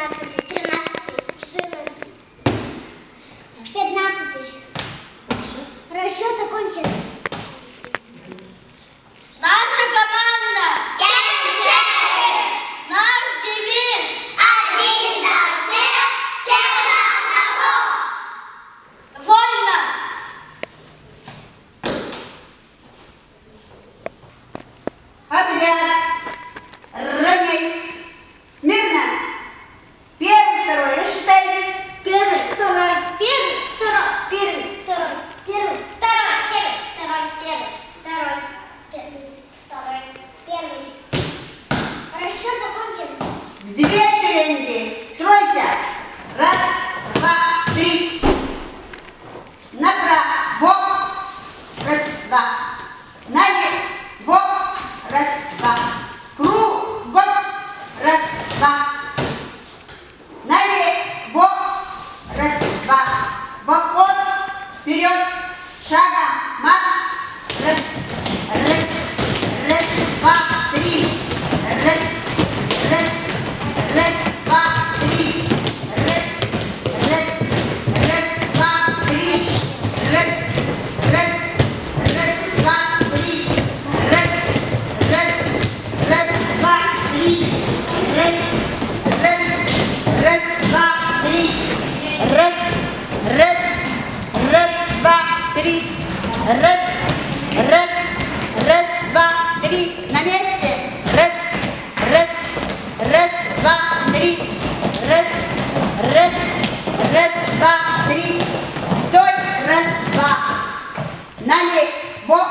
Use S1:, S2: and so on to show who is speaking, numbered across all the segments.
S1: 12, 13, 14, 15. Расчет окончен.
S2: Наша команда Кенчек! Наш девиз один за всех, всех за одного! Вольно!
S3: Отряд! Равняйсь! Смирно! Первый, второй, рассчитайся!
S1: Первый, второй, первый, второй, первый, второй, первый, второй, первый, второй, первый, второй, первый. Расчет окончен.
S3: В две шеренги! Стройся! Раз, два, три! Направо! Раз, два! Налево! Раз, два! Кругом! Раз, два! Налево! Раз, два! Во вход! Вперед! Шагом! Марш! Раз, раз, раз, два, три! Раз, раз, раз, два, три! Раз, раз, раз, два, три! Раз, раз, раз, два, три! Раз, раз, раз, два, три! Раз, раз, раз, два, три! Раз, раз, раз, два, три! Раз, раз, раз, два, три! На месте! Раз, раз, раз, два, три! Раз, раз, раз, два, три! Стой! Раз, два! Налево!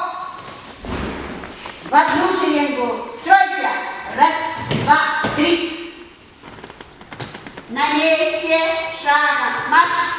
S3: В одну шеренгу! Стройся! Раз, два, три! На месте! Шагом! Марш!